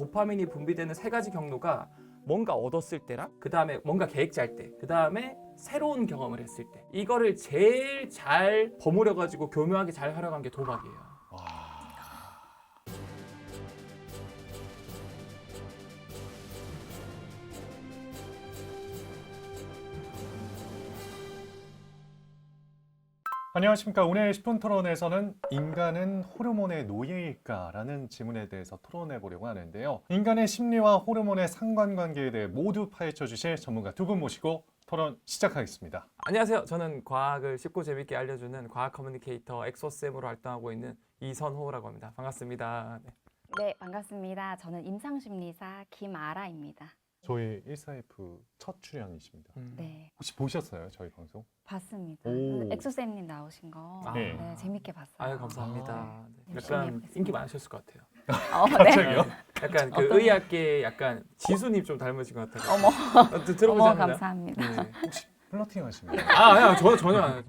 도파민이 분비되는 세 가지 경로가 뭔가 얻었을 때랑 그 다음에 뭔가 계획 짤 때, 그 다음에 새로운 경험을 했을 때, 이거를 제일 잘 버무려 가지고 교묘하게 잘 활용한 게 도박이에요. 안녕하십니까. 오늘 10분 토론에서는 인간은 호르몬의 노예일까라는 질문에 대해서 토론해 보려고 하는데요. 인간의 심리와 호르몬의 상관관계에 대해 모두 파헤쳐 주실 전문가 두 분 모시고 토론 시작하겠습니다. 안녕하세요. 저는 과학을 쉽고 재밌게 알려주는 과학 커뮤니케이터 엑소쌤으로 활동하고 있는 이선호라고 합니다. 반갑습니다. 네. 네, 반갑습니다. 저는 임상심리사 김아라입니다. 저희 1사F 첫 출연이십니다. 네, 혹시 보셨어요? 저희 방송? 봤습니다. 오. 엑소쌤님 나오신 거 아. 네, 재밌게 봤어요. 아유 감사합니다. 네. 열심히 약간 해보겠습니다. 인기 많으셨을 것 같아요. 네. 갑자기요? 약간 그 어떤- 의학계 약간 지수님 좀 닮으신 것 같아요. 어머, 들어보지 어머, 않나요? 감사합니다. 네. 혹시 플러팅 하시나요? 아니요, 전혀 안 해요.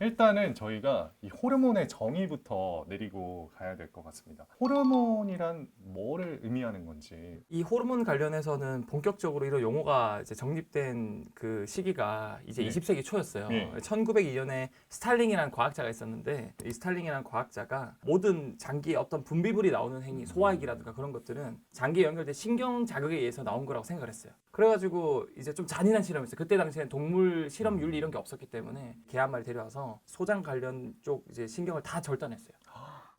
일단은 저희가 이 호르몬의 정의부터 내리고 가야 될 것 같습니다. 호르몬이란 뭐를 의미하는 건지. 이 호르몬 관련해서는 본격적으로 이런 용어가 이제 정립된 그 시기가 이제 네. 20세기 초였어요. 네. 1902년에 스탈링이라는 과학자가 있었는데 이 스탈링이라는 과학자가 모든 장기에 어떤 분비물이 나오는 행위, 소화액이라든가 그런 것들은 장기에 연결된 신경 자극에 의해서 나온 거라고 생각을 했어요. 그래가지고 이제 좀 잔인한 실험을 했어요. 그때 당시에는 동물 실험 윤리 이런 게 없었기 때문에 개 한 마리 데려와서 소장 관련 쪽 이제 신경을 다 절단했어요.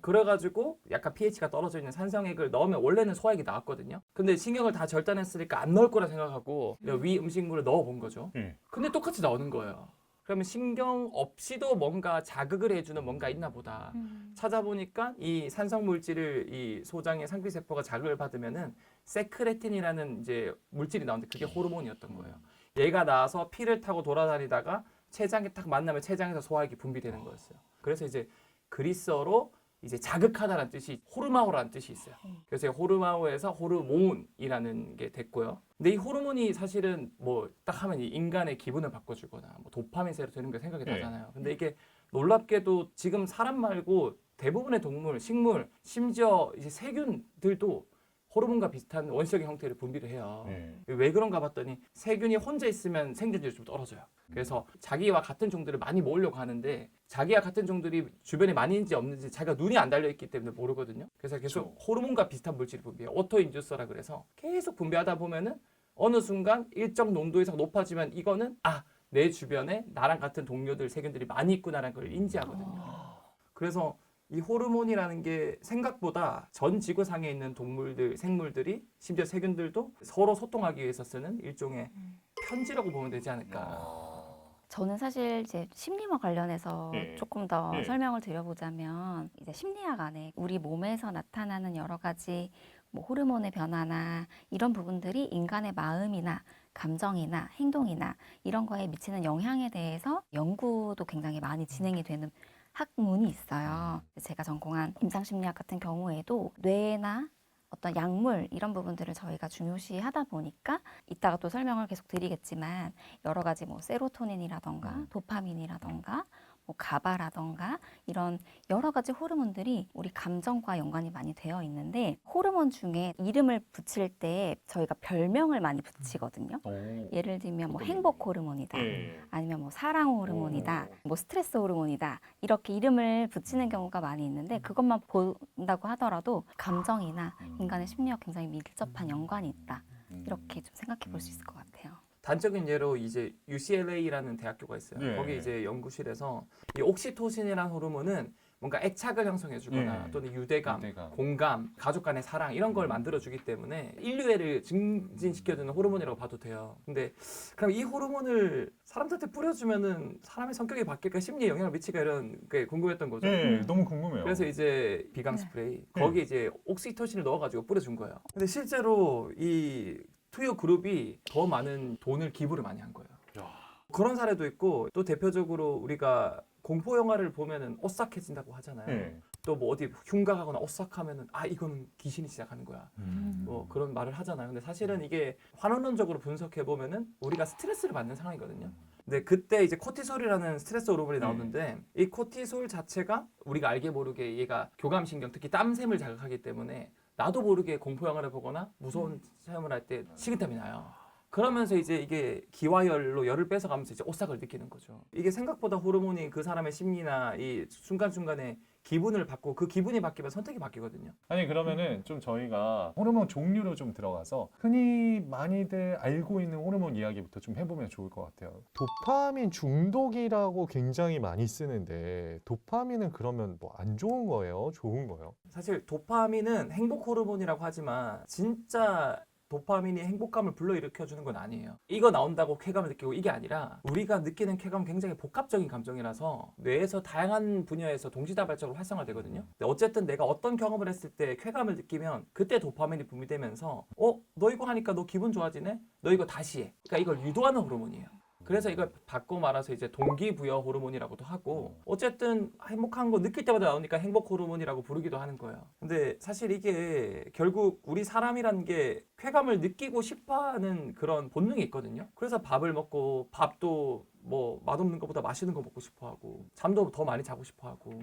그래가지고 약간 pH가 떨어져 있는 산성액을 넣으면 원래는 소화액이 나왔거든요. 근데 신경을 다 절단했으니까 안 넣을 거라 생각하고 위 음식물을 넣어본 거죠. 네. 근데 똑같이 나오는 거예요. 그러면 신경 없이도 뭔가 자극을 해주는 뭔가 있나 보다. 찾아보니까 이 산성 물질을 이 소장의 상피세포가 자극을 받으면은 세크레틴이라는 이제 물질이 나오는데 그게 호르몬이었던 거예요. 얘가 나와서 피를 타고 돌아다니다가 췌장에 딱 만나면 췌장에서 소화액이 분비되는 거였어요. 그래서 이제 그리스어로 이제 자극하다라는 뜻이 호르마오라는 뜻이 있어요. 그래서 이 호르마오에서 호르몬이라는 게 됐고요. 근데 이 호르몬이 사실은 뭐 딱 하면 이 인간의 기분을 바꿔주거나 뭐 도파민 세로토닌 게 생각이 네. 나잖아요. 근데 이게 놀랍게도 지금 사람 말고 대부분의 동물, 식물, 심지어 이제 세균들도 호르몬과 비슷한 원시적인 형태를 분비를 해요. 네. 왜 그런가 봤더니 세균이 혼자 있으면 생존율이 좀 떨어져요. 그래서 자기와 같은 종들을 많이 모으려고 하는데 자기와 같은 종들이 주변에 많이 있는지 없는지 자기가 눈이 안 달려있기 때문에 모르거든요. 그래서 계속 호르몬과 비슷한 물질을 분비해요. 오토인듀서라 그래서 계속 분비하다 보면은 어느 순간 일정 농도 이상 높아지면 이거는 내 주변에 나랑 같은 동료들 세균들이 많이 있구나라는 걸 인지하거든요. 그래서 이 호르몬이라는 게 생각보다 전 지구상에 있는 동물들, 생물들이 심지어 세균들도 서로 소통하기 위해서 쓰는 일종의 편지라고 보면 되지 않을까. 저는 사실 이제 심리와 관련해서 네. 조금 더 네. 설명을 드려보자면 이제 심리학 안에 우리 몸에서 나타나는 여러 가지 뭐 호르몬의 변화나 이런 부분들이 인간의 마음이나 감정이나 행동이나 이런 거에 미치는 영향에 대해서 연구도 굉장히 많이 진행이 되는 학문이 있어요. 제가 전공한 임상심리학 같은 경우에도 뇌나 어떤 약물 이런 부분들을 저희가 중요시하다 보니까 이따가 또 설명을 계속 드리겠지만 여러 가지 뭐 세로토닌이라던가 도파민이라던가 뭐 가바라던가 이런 여러 가지 호르몬들이 우리 감정과 연관이 많이 되어 있는데 호르몬 중에 이름을 붙일 때 저희가 별명을 많이 붙이거든요. 예를 들면 뭐 행복 호르몬이다. 네. 아니면 뭐 사랑 호르몬이다, 뭐 스트레스 호르몬이다 이렇게 이름을 붙이는 경우가 많이 있는데 그것만 본다고 하더라도 감정이나 인간의 심리와 굉장히 밀접한 연관이 있다 이렇게 좀 생각해 볼 수 있을 것 같아요. 단적인 예로 이제 UCLA라는 대학교가 있어요. 네. 거기 이제 연구실에서 이 옥시토신이라는 호르몬은 뭔가 애착을 형성해주거나 네. 또는 유대감, 유대감. 공감, 가족 간의 사랑 이런 걸 만들어주기 때문에 인류애를 증진시켜주는 호르몬이라고 봐도 돼요. 근데 그럼 이 호르몬을 사람들한테 뿌려주면은 사람의 성격이 바뀔까, 심리에 영향을 미칠까 이런 게 궁금했던 거죠. 네, 너무 궁금해요. 그래서 이제 비강 네. 스프레이 거기에 이제 옥시토신을 넣어가지고 뿌려준 거예요. 근데 실제로 이 투유 그룹이 더 많은 돈을 기부를 많이 한 거예요. 야. 그런 사례도 있고 또 대표적으로 우리가 공포 영화를 보면은 오싹해진다고 하잖아요. 네. 또 뭐 어디 흉가하거나 오싹하면은 이거는 귀신이 시작하는 거야. 뭐 그런 말을 하잖아요. 근데 사실은 이게 환원론적으로 분석해 보면은 우리가 스트레스를 받는 상황이거든요. 근데 그때 이제 코티솔이라는 스트레스 호르몬이 나오는데 이 코티솔 자체가 우리가 알게 모르게 얘가 교감신경 특히 땀샘을 자극하기 때문에 나도 모르게 공포 영화를 보거나 무서운 체험을 할 때 식은땀이 나요. 그러면서 이제 이게 기화열로 열을 뺏어가면서 이제 오싹을 느끼는 거죠. 이게 생각보다 호르몬이 그 사람의 심리나 이 순간순간에 기분을 받고 그 기분이 바뀌면 선택이 바뀌거든요. 아니 그러면은 좀 저희가 호르몬 종류로 좀 들어가서 흔히 많이들 알고 있는 호르몬 이야기부터 좀 해보면 좋을 것 같아요. 도파민 중독이라고 굉장히 많이 쓰는데 도파민은 그러면 뭐 안 좋은 거예요? 좋은 거예요? 사실 도파민은 행복 호르몬이라고 하지만 진짜 도파민이 행복감을 불러일으켜주는 건 아니에요. 이거 나온다고 쾌감을 느끼고 이게 아니라 우리가 느끼는 쾌감은 굉장히 복합적인 감정이라서 뇌에서 다양한 분야에서 동시다발적으로 활성화되거든요. 근데 어쨌든 내가 어떤 경험을 했을 때 쾌감을 느끼면 그때 도파민이 분비되면서 너 이거 하니까 너 기분 좋아지네? 너 이거 다시 해. 그러니까 이걸 유도하는 호르몬이에요. 그래서 이걸 바꿔 말해서 이제 동기부여 호르몬이라고도 하고 어쨌든 행복한 거 느낄 때마다 나오니까 행복 호르몬이라고 부르기도 하는 거예요. 근데 사실 이게 결국 우리 사람이라는 게 쾌감을 느끼고 싶어하는 그런 본능이 있거든요. 그래서 밥을 먹고 밥도 뭐 맛없는 것보다 맛있는 거 먹고 싶어하고 잠도 더 많이 자고 싶어하고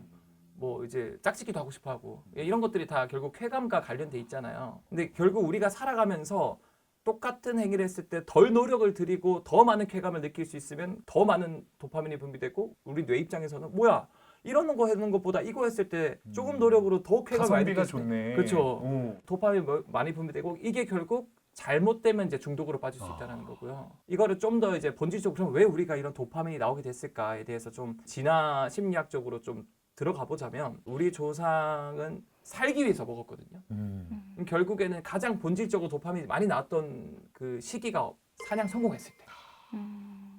뭐 이제 짝짓기도 하고 싶어하고 이런 것들이 다 결국 쾌감과 관련돼 있잖아요. 근데 결국 우리가 살아가면서 똑같은 행위를 했을 때 덜 노력을 들이고 더 많은 쾌감을 느낄 수 있으면 더 많은 도파민이 분비되고 우리 뇌 입장에서는 뭐야 이러는 거 하는 것보다 이거 했을 때 조금 노력으로 더 쾌감을 많이 가성비가 느낄 수 있다. 좋네. 그렇죠. 도파민이 많이 분비되고 이게 결국 잘못되면 이제 중독으로 빠질 수 있다는 거고요. 이거를 좀 더 이제 본질적으로 그럼 왜 우리가 이런 도파민이 나오게 됐을까에 대해서 좀 진화 심리학적으로 좀 들어가 보자면 우리 조상은 살기 위해서 먹었거든요. 그럼 결국에는 가장 본질적으로 도파민이 많이 나왔던 그 시기가 사냥 성공했을 때.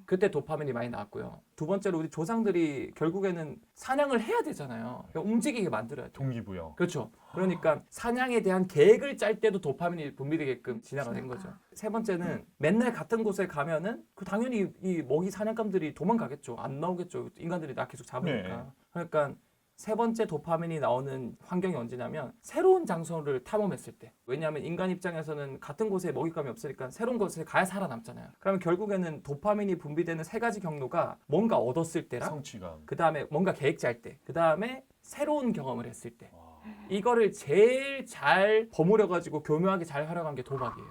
그때 도파민이 많이 나왔고요. 두 번째로 우리 조상들이 결국에는 사냥을 해야 되잖아요. 그러니까 움직이게 만들어야 돼요. 동기부여. 그렇죠. 그러니까 사냥에 대한 계획을 짤 때도 도파민이 분비되게끔 진화가 된 거죠. 세 번째는 맨날 같은 곳에 가면은 그 당연히 이 먹이 사냥감들이 도망가겠죠. 안 나오겠죠. 인간들이 나 계속 잡으니까. 네. 그러니까 세 번째 도파민이 나오는 환경이 언제냐면 새로운 장소를 탐험했을 때. 왜냐하면 인간 입장에서는 같은 곳에 먹잇감이 없으니까 새로운 곳에 가야 살아남잖아요. 그러면 결국에는 도파민이 분비되는 세 가지 경로가 뭔가 얻었을 때랑 성취감. 그 다음에 뭔가 계획 짤 때, 그 다음에 새로운 경험을 했을 때. 이거를 제일 잘 버무려가지고 교묘하게 잘 활용한 게 도박이에요.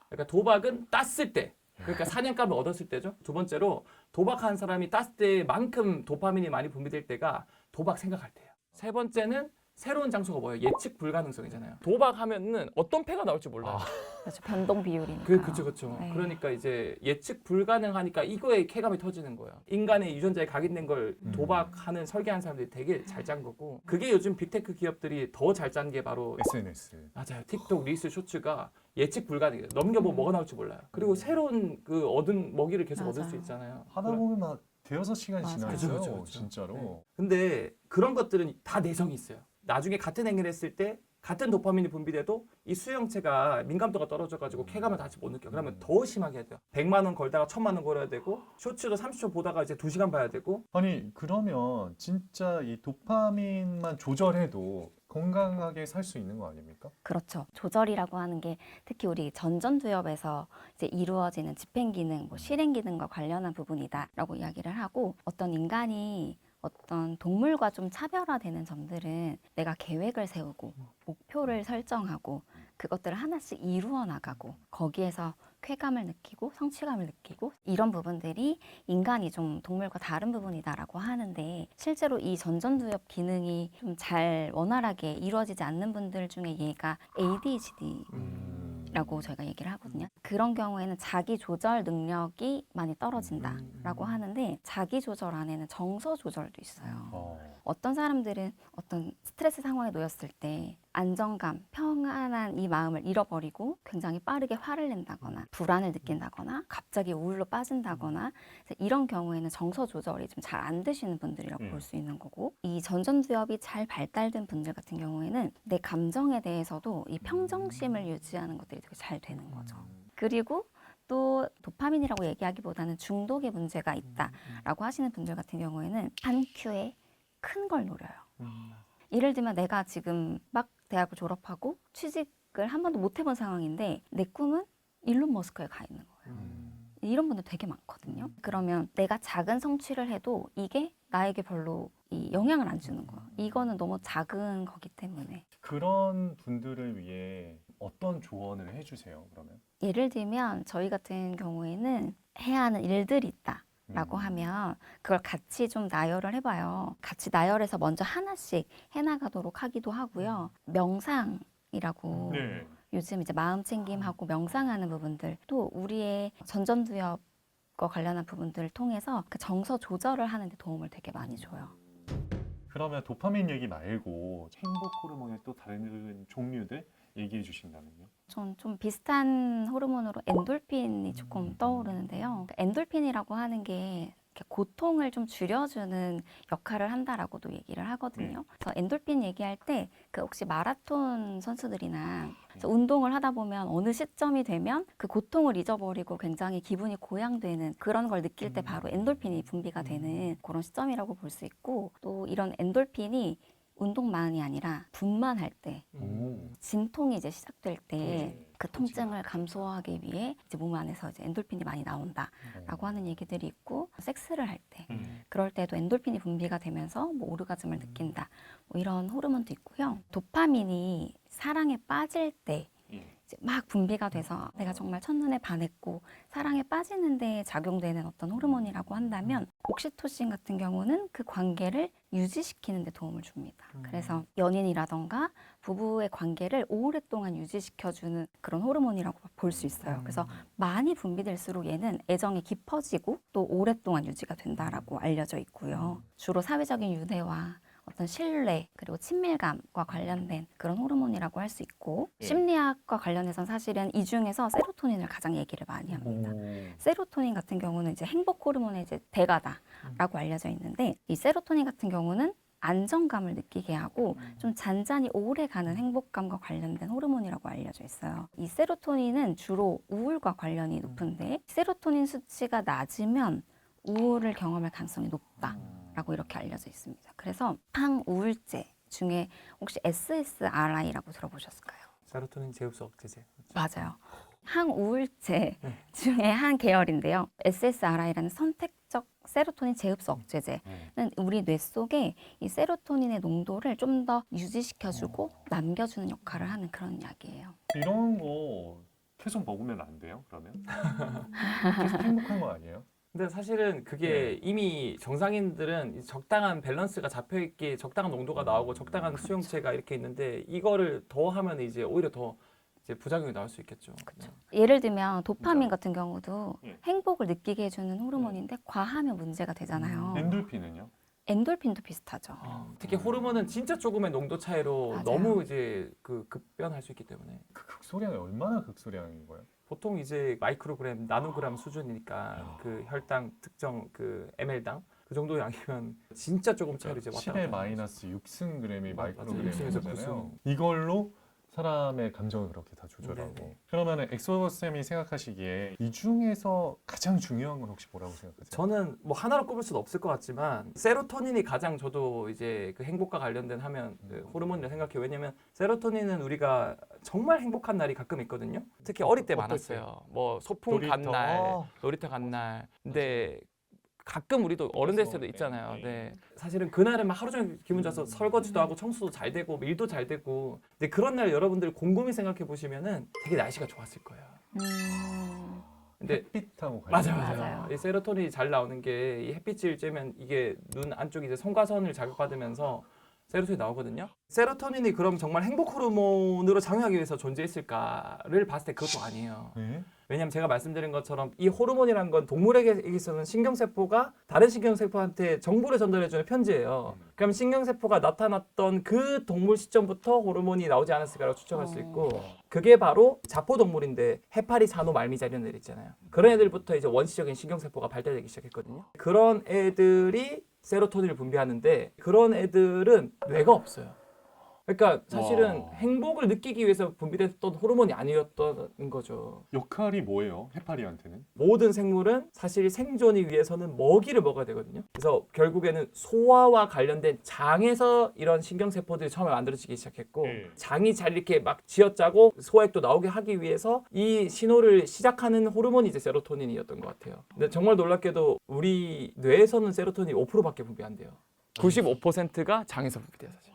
그러니까 도박은 땄을 때, 그러니까 사냥감을 얻었을 때죠. 두 번째로 도박한 사람이 땄을 때만큼 도파민이 많이 분비될 때가 도박 생각할 때예요. 세 번째는 새로운 장소가 뭐예요? 예측 불가능성이잖아요. 도박하면은 어떤 패가 나올지 몰라요. 그렇죠. 변동 비율이니까. 그렇죠. 네. 그러니까 이제 예측 불가능하니까 이거에 쾌감이 터지는 거예요. 인간의 유전자에 각인된 걸 도박하는 설계하는 사람들이 되게 잘 짠 거고 그게 요즘 빅테크 기업들이 더 잘 짠 게 바로 SNS. 맞아요. 틱톡 릴스 쇼츠가 예측 불가능해요. 넘겨보면 뭐가 나올지 몰라요. 그리고 새로운 그 얻은 먹이를 계속 얻을 수 맞아요. 있잖아요. 하다 보면 막 대여섯 시간이 맞아요. 지나가요. 그쵸. 진짜로. 네. 근데 그런 것들은 다 내성이 있어요. 나중에 같은 행위를 했을 때 같은 도파민이 분비돼도 이 수용체가 민감도가 떨어져가지고 쾌감을 다시 못 느껴. 그러면 더 심하게 해야 돼요. 100만 원 걸다가 1000만 원 걸어야 되고 쇼츠도 30초 보다가 이제 2시간 봐야 되고 아니 그러면 진짜 이 도파민만 조절해도 건강하게 살 수 있는 거 아닙니까? 그렇죠. 조절이라고 하는 게 특히 우리 전전두엽에서 이제 이루어지는 집행 기능, 뭐 실행 기능과 관련한 부분이다라고 이야기를 하고 어떤 인간이 어떤 동물과 좀 차별화되는 점들은 내가 계획을 세우고 목표를 설정하고 그것들을 하나씩 이루어 나가고 거기에서 쾌감을 느끼고 성취감을 느끼고 이런 부분들이 인간이 좀 동물과 다른 부분이다라고 하는데 실제로 이 전전두엽 기능이 좀 잘 원활하게 이루어지지 않는 분들 중에 얘가 ADHD라고 저희가 얘기를 하거든요. 그런 경우에는 자기 조절 능력이 많이 떨어진다라고 하는데 자기 조절 안에는 정서 조절도 있어요. 어떤 사람들은 어떤 스트레스 상황에 놓였을 때 안정감, 평안한 이 마음을 잃어버리고 굉장히 빠르게 화를 낸다거나 불안을 느낀다거나 갑자기 우울로 빠진다거나 이런 경우에는 정서 조절이 좀 잘 안 되시는 분들이라고 볼 수 있는 거고 이 전전두엽이 잘 발달된 분들 같은 경우에는 내 감정에 대해서도 이 평정심을 유지하는 것들이 되게 잘 되는 거죠. 그리고 또 도파민이라고 얘기하기보다는 중독의 문제가 있다라고 하시는 분들 같은 경우에는 한 큐에 큰 걸 노려요. 예를 들면 내가 지금 막 대학을 졸업하고 취직을 한 번도 못 해본 상황인데 내 꿈은 일론 머스크에 가 있는 거예요. 이런 분들 되게 많거든요. 그러면 내가 작은 성취를 해도 이게 나에게 별로 이 영향을 안 주는 거예요. 이거는 너무 작은 거기 때문에. 그런 분들을 위해 어떤 조언을 해주세요, 그러면? 예를 들면 저희 같은 경우에는 해야 하는 일들이 있다. 라고 하면 그걸 같이 좀 나열을 해봐요. 같이 나열해서 먼저 하나씩 해나가도록 하기도 하고요. 명상이라고 네. 요즘 이제 마음 챙김하고 명상하는 부분들 또 우리의 전전두엽과 관련한 부분들을 통해서 그 정서 조절을 하는 데 도움을 되게 많이 줘요. 그러면 도파민 얘기 말고 행복 호르몬의 또 다른 종류들 얘기해 주신다면요? 전 좀 비슷한 호르몬으로 엔돌핀이 조금 떠오르는데요. 그 엔돌핀이라고 하는 게 이렇게 고통을 좀 줄여주는 역할을 한다라고도 얘기를 하거든요. 그래서 엔돌핀 얘기할 때 그 혹시 마라톤 선수들이나 그래서 운동을 하다 보면 어느 시점이 되면 그 고통을 잊어버리고 굉장히 기분이 고양되는 그런 걸 느낄 때 바로 엔돌핀이 분비가 되는 그런 시점이라고 볼 수 있고 또 이런 엔돌핀이 운동만이 아니라 분만할 때 진통이 이제 시작될 때 그 통증을 감소하기 위해 이제 몸 안에서 이제 엔돌핀이 많이 나온다라고 하는 얘기들이 있고 섹스를 할 때 그럴 때도 엔돌핀이 분비가 되면서 뭐 오르가즘을 느낀다 뭐 이런 호르몬도 있고요. 도파민이 사랑에 빠질 때 이제 막 분비가 돼서 내가 정말 첫눈에 반했고 사랑에 빠지는데 작용되는 어떤 호르몬이라고 한다면 옥시토신 같은 경우는 그 관계를 유지시키는 데 도움을 줍니다. 그래서 연인이라던가 부부의 관계를 오랫동안 유지시켜주는 그런 호르몬이라고 볼 수 있어요. 그래서 많이 분비될수록 얘는 애정이 깊어지고 또 오랫동안 유지가 된다라고 알려져 있고요. 주로 사회적인 유대와 어떤 신뢰 그리고 친밀감과 관련된 그런 호르몬이라고 할 수 있고 심리학과 관련해서는 사실은 이 중에서 세로토닌을 가장 얘기를 많이 합니다. 세로토닌 같은 경우는 이제 행복 호르몬의 이제 대가다라고 알려져 있는데 이 세로토닌 같은 경우는 안정감을 느끼게 하고 좀 잔잔히 오래 가는 행복감과 관련된 호르몬이라고 알려져 있어요. 이 세로토닌은 주로 우울과 관련이 높은데 세로토닌 수치가 낮으면 우울을 경험할 가능성이 높다라고 이렇게 알려져 있습니다. 그래서 항우울제 중에 혹시 SSRI라고 들어보셨을까요? 세로토닌 제흡수 억제제. 맞아요. 항우울제 중에 한 계열인데요. SSRI라는 선택적 세로토닌 제흡수 억제제는 우리 뇌 속에 이 세로토닌의 농도를 좀 더 유지시켜주고 남겨주는 역할을 하는 그런 약이에요. 이런 거 계속 먹으면 안 돼요, 그러면? 계속 행복한 거 아니에요? 근데 사실은 그게 이미 정상인들은 이 적당한 밸런스가 잡혀 있게 적당한 농도가 나오고 적당한 수용체가 이렇게 있는데 이거를 더 하면 이제 오히려 더 이제 부작용이 나올 수 있겠죠. 그렇죠. 예를 들면 도파민 같은 경우도 예. 행복을 느끼게 해주는 호르몬인데 과하면 문제가 되잖아요. 엔돌핀은요? 엔돌핀도 비슷하죠. 특히 호르몬은 진짜 조금의 농도 차이로 맞아요. 너무 이제 그 급변할 수 있기 때문에 그 극소량이 얼마나 극소량인 거예요? 보통 이제 마이크로그램, 나노그램 수준이니까 그 혈당 특정 그 ml당 그 정도 양이면 진짜 조금 차이로 이제 왔다 10의 갔다 마이너스 6승그램이 맞아요. 마이크로그램이잖아요. 6승에서 9승. 이걸로 사람의 감정을 그렇게 다 조절하고. 네네. 그러면 엑소쌤이 생각하시기에 이 중에서 가장 중요한 건 혹시 뭐라고 생각하세요? 저는 뭐 하나로 꼽을 수는 없을 것 같지만 세로토닌이 가장 저도 이제 그 행복과 관련된 하면 그 호르몬이라 생각해요. 왜냐면 세로토닌은 우리가 정말 행복한 날이 가끔 있거든요. 특히 어릴 때 어떨 많았어요. 뭐 소풍 간 놀이터. 날, 놀이터 간 날. 근데 가끔 우리도 어른 됐을 때도 네. 있잖아요. 네. 사실은 그날은 막 하루 종일 기분 좋아서 설거지도 하고 청소도 잘 되고 일도 잘 되고. 근데 그런 날 여러분들 곰곰이 생각해 보시면은 되게 날씨가 좋았을 거예요. 근데 햇빛하고 맞아요, 관련돼서. 맞아요. 이 세로토닌이 잘 나오는 게 이 햇빛을 쬐면 이게 눈 안쪽이 이제 송가선을 자극받으면서 세로토닌이 나오거든요. 세로토닌이 그럼 정말 행복 호르몬으로 작용하기 위해서 존재했을까를 봤을 때 그것도 아니에요. 네? 왜냐하면 제가 말씀드린 것처럼 이 호르몬이라는 건 동물에게서는 신경세포가 다른 신경세포한테 정보를 전달해주는 편지예요. 그럼 신경세포가 나타났던 그 동물 시점부터 호르몬이 나오지 않았을까라고 추측할 수 있고 그게 바로 자포동물인데 해파리, 산호, 말미잘 이런 애들 있잖아요. 그런 애들부터 이제 원시적인 신경세포가 발달되기 시작했거든요. 그런 애들이 세로토닌을 분비하는데 그런 애들은 뇌가 없어요. 그러니까 사실은 와. 행복을 느끼기 위해서 분비됐던 호르몬이 아니었던 거죠. 역할이 뭐예요? 해파리한테는? 모든 생물은 사실 생존이 위해서는 먹이를 먹어야 되거든요. 그래서 결국에는 소화와 관련된 장에서 이런 신경세포들이 처음에 만들어지기 시작했고 장이 잘 이렇게 막 쥐어짜고 소화액도 나오게 하기 위해서 이 신호를 시작하는 호르몬이 이제 세로토닌이었던 것 같아요. 근데 정말 놀랍게도 우리 뇌에서는 세로토닌이 5%밖에 분비 안 돼요. 95%가 장에서 분비돼요, 사실.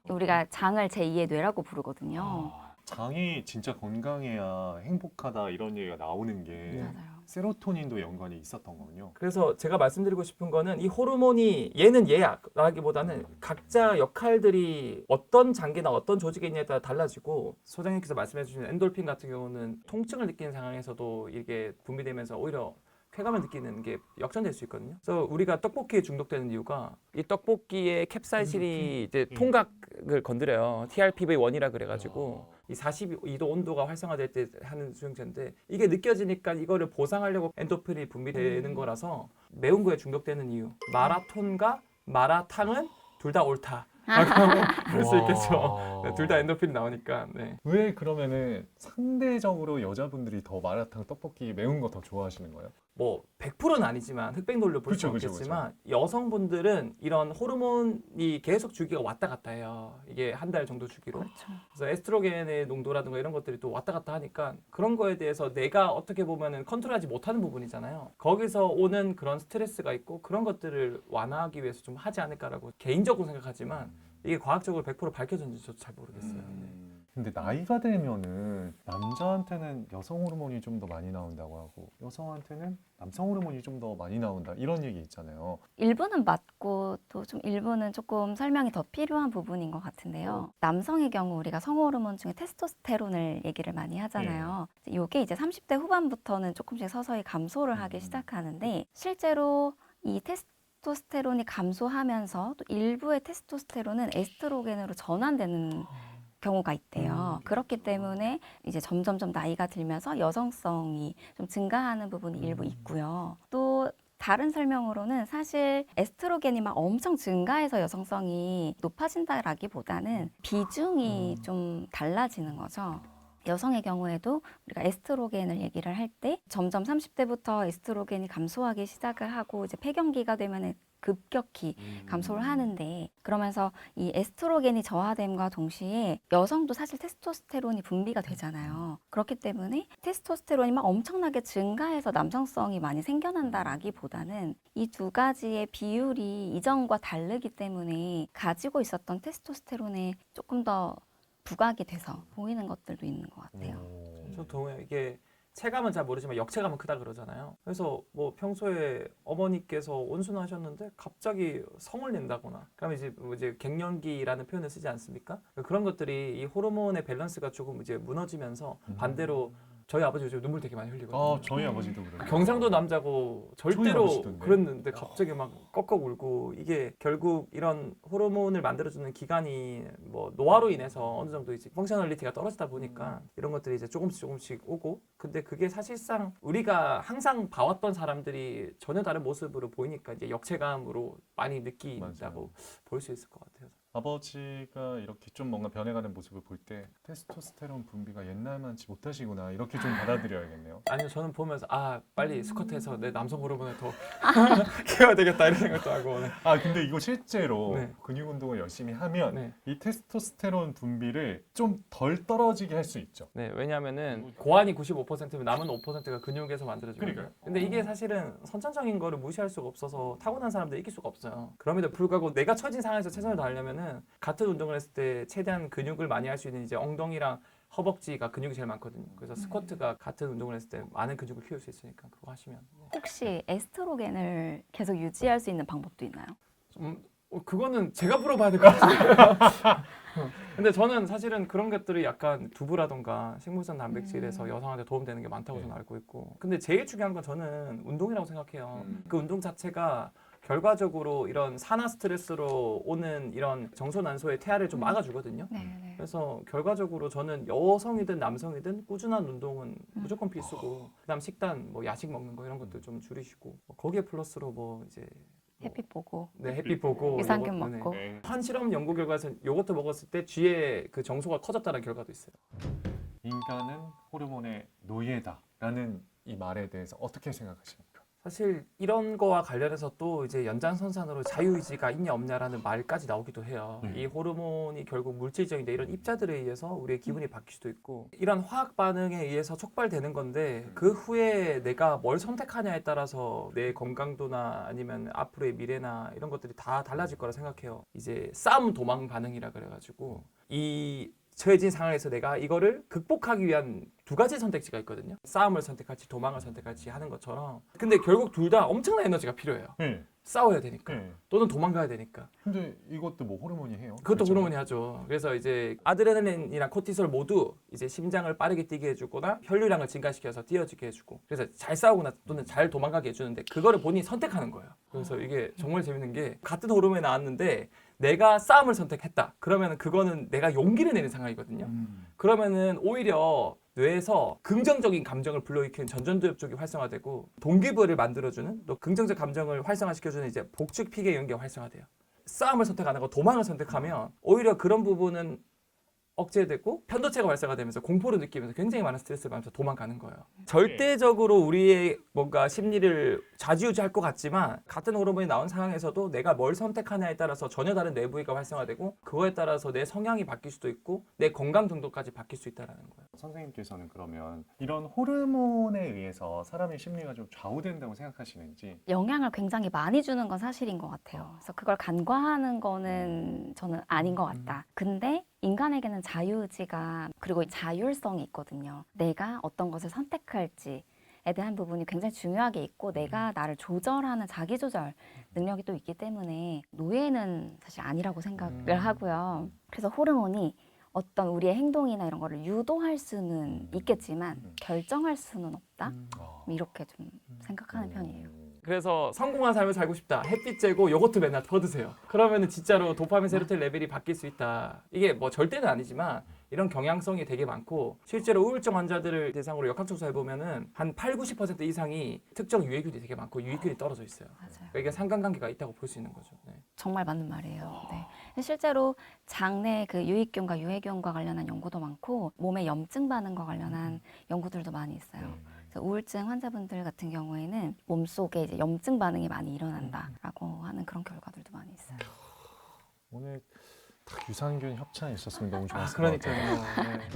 우리가 장을 제2의 뇌라고 부르거든요. 장이 진짜 건강해야 행복하다 이런 얘기가 나오는 게 네. 맞아요. 세로토닌도 연관이 있었던 거군요. 그래서 제가 말씀드리고 싶은 거는 이 호르몬이 얘는 얘야라기보다는 각자 역할들이 어떤 장기나 어떤 조직에 있냐에 따라 달라지고 소장님께서 말씀해 주신 엔돌핀 같은 경우는 통증을 느끼는 상황에서도 이게 분비되면서 오히려 쾌감을 느끼는 게 역전될 수 있거든요. 그래서 우리가 떡볶이에 중독되는 이유가 이 떡볶이에 캡사이신이 이제 통각을 건드려요. TRPV1이라 그래가지고 이 42도 온도가 활성화될 때 하는 수용체인데 이게 느껴지니까 이거를 보상하려고 엔도핀이 분비되는 거라서 매운 거에 중독되는 이유. 마라톤과 마라탕은 둘 다 옳다. 그럴 수 있겠죠. 네, 둘 다 엔도핀이 나오니까. 네. 왜 그러면은 상대적으로 여자분들이 더 마라탕, 떡볶이 매운 거 더 좋아하시는 거예요? 뭐 100%는 아니지만 흑백 논리로 볼 수 그쵸, 없겠지만 여성분들은 이런 호르몬이 계속 주기가 왔다 갔다 해요. 이게 한 달 정도 주기로. 그렇죠. 그래서 에스트로겐의 농도라든가 이런 것들이 또 왔다 갔다 하니까 그런 거에 대해서 내가 어떻게 보면은 컨트롤하지 못하는 부분이잖아요. 거기서 오는 그런 스트레스가 있고 그런 것들을 완화하기 위해서 좀 하지 않을까라고 개인적으로 생각하지만 이게 과학적으로 100% 밝혀졌는지 저도 잘 모르겠어요. 네. 근데 나이가 들면은 남자한테는 여성 호르몬이 좀 더 많이 나온다고 하고 여성한테는 남성 호르몬이 좀 더 많이 나온다 이런 얘기 있잖아요. 일부는 맞고 또 좀 일부는 조금 설명이 더 필요한 부분인 것 같은데요. 남성의 경우 우리가 성호르몬 중에 테스토스테론을 얘기를 많이 하잖아요. 이게 이제 30대 후반부터는 조금씩 서서히 감소를 하기 시작하는데 실제로 이 테스토스테론이 감소하면서 또 일부의 테스토스테론은 에스트로겐으로 전환되는 경우가 있대요. 그렇기 때문에 이제 점점점 나이가 들면서 여성성이 좀 증가하는 부분이 일부 있고요. 또 다른 설명으로는 사실 에스트로겐이 막 엄청 증가해서 여성성이 높아진다라기보다는 비중이 좀 달라지는 거죠. 여성의 경우에도 우리가 에스트로겐을 얘기를 할 때 점점 30대부터 에스트로겐이 감소하기 시작을 하고 이제 폐경기가 되면 급격히 감소를 하는데 그러면서 이 에스트로겐이 저하됨과 동시에 여성도 사실 테스토스테론이 분비가 되잖아요. 그렇기 때문에 테스토스테론이 막 엄청나게 증가해서 남성성이 많이 생겨난다라기보다는 이 두 가지의 비율이 이전과 다르기 때문에 가지고 있었던 테스토스테론에 조금 더 부각이 돼서 보이는 것들도 있는 것 같아요. 저 동호회 이게 체감은 잘 모르지만 역체감은 크다 그러잖아요. 그래서 뭐 평소에 어머니께서 온순하셨는데 갑자기 성을 낸다거나 그러면 이제 뭐 이제 갱년기라는 표현을 쓰지 않습니까? 그런 것들이 이 호르몬의 밸런스가 조금 이제 무너지면서 반대로 저희 아버지 요즘 눈물 되게 많이 흘리거든요. 저희 아버지도 그래요. 경상도 남자고 저희 절대로 아버지던데. 그랬는데 갑자기 막 꺽꺽 울고 이게 결국 이런 호르몬을 만들어주는 기관이 뭐 노화로 인해서 어느 정도 이제 펑셔널리티가 떨어지다 보니까 이런 것들이 이제 조금씩 오고 근데 그게 사실상 우리가 항상 봐왔던 사람들이 전혀 다른 모습으로 보이니까 이제 역체감으로 많이 느낀다고 볼 수 있을 것 같아요. 아버지가 이렇게 좀 뭔가 변해가는 모습을 볼 때 테스토스테론 분비가 옛날만치 못하시구나 이렇게 좀 받아들여야겠네요. 아니요 저는 보면서 아 빨리 스쿼트해서 내 남성 호르몬을 더 키워야 되겠다 이런 생각도 하고 네. 근데 이거 실제로 네. 근육 운동을 열심히 하면 네. 이 테스토스테론 분비를 좀 덜 떨어지게 할 수 있죠. 네, 왜냐하면은 고환이 95%면 남은 5%가 근육에서 만들어지거든요. 그러니까요. 근데 이게 사실은 선천적인 거를 무시할 수가 없어서 타고난 사람들 이길 수가 없어요. 그럼에도 불구하고 내가 처진 상황에서 최선을 다하려면은 같은 운동을 했을 때 최대한 근육을 많이 할 수 있는 이제 엉덩이랑 허벅지가 근육이 제일 많거든요. 그래서 스쿼트가 같은 운동을 했을 때 많은 근육을 키울 수 있으니까 그거 하시면. 네. 혹시 에스트로겐을 계속 유지할 수 있는 방법도 있나요? 그거는 제가 물어봐야 될 것 같아요. 근데 저는 사실은 그런 것들이 약간 두부라던가 식물성 단백질에서 여성한테 도움되는 게 많다고 저는 알고 있고 근데 제일 중요한 건 저는 운동이라고 생각해요. 그 운동 자체가 결과적으로 이런 산화 스트레스로 오는 이런 정소난소의 태아를 좀 막아주거든요. 네. 그래서 결과적으로 저는 여성이든 남성이든 꾸준한 운동은 무조건 필수고 그다음 식단 뭐 야식 먹는 거 이런 것들 좀 줄이시고 거기에 플러스로 뭐 이제 햇빛 보고 네, 햇빛 보고 유산균 요거트, 먹고. 네. 한 실험 연구 결과에서 요거트 먹었을 때 쥐의 그 정소가 커졌다는 결과도 있어요. 인간은 호르몬의 노예다라는 이 말에 대해서 어떻게 생각하십니까? 사실 이런 거와 관련해서 또 이제 연장선상으로 자유의지가 있냐 없냐라는 말까지 나오기도 해요. 이 호르몬이 결국 물질적인데 이런 입자들에 의해서 우리의 기분이 바뀔 수도 있고 이런 화학 반응에 의해서 촉발되는 건데 그 후에 내가 뭘 선택하냐에 따라서 내 건강도나 아니면 앞으로의 미래나 이런 것들이 다 달라질 거라 생각해요. 이제 싸움 도망 반응이라 그래가지고 이 처해진 상황에서 내가 이거를 극복하기 위한 두 가지 선택지가 있거든요. 싸움을 선택할지 도망을 선택할지 하는 것처럼. 근데 결국 둘 다 엄청난 에너지가 필요해요. 네. 싸워야 되니까. 네. 또는 도망가야 되니까. 근데 이것도 뭐 호르몬이 해요? 그것도 그렇죠? 호르몬이 하죠. 그래서 이제 아드레날린이나 코티솔 모두 이제 심장을 빠르게 뛰게 해주거나 혈류량을 증가시켜서 뛰어지게 해주고 그래서 잘 싸우거나 또는 잘 도망가게 해주는데 그거를 본인이 선택하는 거예요. 그래서 이게 정말 재밌는 게 같은 호르몬이 나왔는데 내가 싸움을 선택했다. 그러면 그거는 내가 용기를 내는 상황이거든요. 그러면은 오히려 뇌에서 긍정적인 감정을 불러일으키는 전전두엽 쪽이 활성화되고 동기부여를 만들어주는 또 긍정적 감정을 활성화시켜주는 이제 복축 피계 연계가 활성화돼요. 싸움을 선택 안 하고 도망을 선택하면 오히려 그런 부분은 억제되고 편도체가 활성화되면서 공포를 느끼면서 굉장히 많은 스트레스를 받으면서 도망가는 거예요. 절대적으로 우리의 뭔가 심리를 좌지우지할 것 같지만 같은 호르몬이 나온 상황에서도 내가 뭘 선택하냐에 따라서 전혀 다른 내부위가 활성화되고 그거에 따라서 내 성향이 바뀔 수도 있고 내 건강 정도까지 바뀔 수 있다는 거예요. 선생님께서는 그러면 이런 호르몬에 의해서 사람의 심리가 좀 좌우된다고 생각하시는지? 영향을 굉장히 많이 주는 건 사실인 것 같아요. 그래서 그걸 간과하는 거는 저는 아닌 것 같다. 근데 인간에게는 자유의지가 그리고 자율성이 있거든요. 내가 어떤 것을 선택할지에 대한 부분이 굉장히 중요하게 있고 내가 나를 조절하는 자기조절 능력이 또 있기 때문에 노예는 사실 아니라고 생각을 하고요. 그래서 호르몬이 어떤 우리의 행동이나 이런 거를 유도할 수는 있겠지만 결정할 수는 없다. 이렇게 좀 생각하는 편이에요. 그래서 성공한 삶을 살고 싶다. 햇빛 쬐고 요거트 맨날 퍼드세요. 그러면은 진짜로 도파민, 세로토닌 레벨이 바뀔 수 있다. 이게 뭐 절대는 아니지만 이런 경향성이 되게 많고 실제로 우울증 환자들을 대상으로 역학조사 해보면은 한 80~90% 이상이 특정 유해균이 되게 많고 유익균이 떨어져 있어요. 맞아요. 그러니까 이게 상관관계가 있다고 볼 수 있는 거죠. 네. 정말 맞는 말이에요. 네. 실제로 장내 그 유익균과 유해균과 관련한 연구도 많고 몸의 염증 반응과 관련한 연구들도 많이 있어요. 그래서 우울증 환자분들 같은 경우에는 몸속에 이제 염증 반응이 많이 일어난다라고 하는 그런 결과들도 많이 있어요. 오늘 딱 유산균 협찬이 있었으면 너무 좋았을 것 그러니까요. 같아요. 네.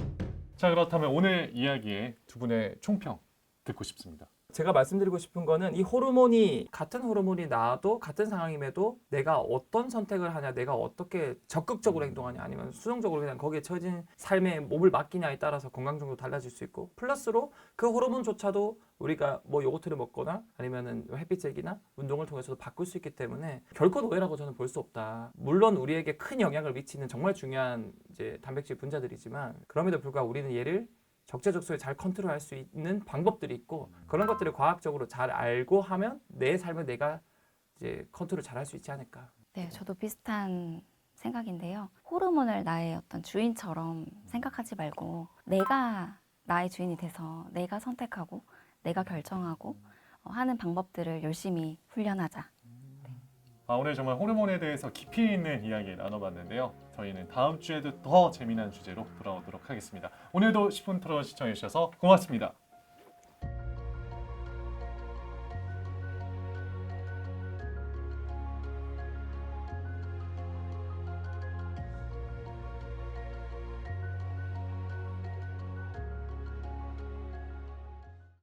자, 그렇다면 오늘 이야기에 두 분의 총평 듣고 싶습니다. 제가 말씀드리고 싶은 거는 이 호르몬이 같은 호르몬이 나와도 같은 상황임에도 내가 어떤 선택을 하냐, 내가 어떻게 적극적으로 행동하냐, 아니면 수동적으로 그냥 거기에 처진 삶에 몸을 맡기냐에 따라서 건강 정도 달라질 수 있고 플러스로 그 호르몬조차도 우리가 뭐 요거트를 먹거나 아니면은 햇빛쬐기나 운동을 통해서도 바꿀 수 있기 때문에 결코 노예라고 저는 볼 수 없다. 물론 우리에게 큰 영향을 미치는 정말 중요한 이제 단백질 분자들이지만 그럼에도 불구하고 우리는 얘를 적재적소에 잘 컨트롤할 수 있는 방법들이 있고 그런 것들을 과학적으로 잘 알고 하면 내 삶을 내가 이제 컨트롤 잘 할 수 있지 않을까. 네, 저도 비슷한 생각인데요. 호르몬을 나의 어떤 주인처럼 생각하지 말고 내가 나의 주인이 돼서 내가 선택하고 내가 결정하고 하는 방법들을 열심히 훈련하자. 오늘 정말 호르몬에 대해서 깊이 있는 이야기 나눠봤는데요. 저희는 다음 주에도 더 재미난 주제로 돌아오도록 하겠습니다. 오늘도 10분 토론 시청해주셔서 고맙습니다.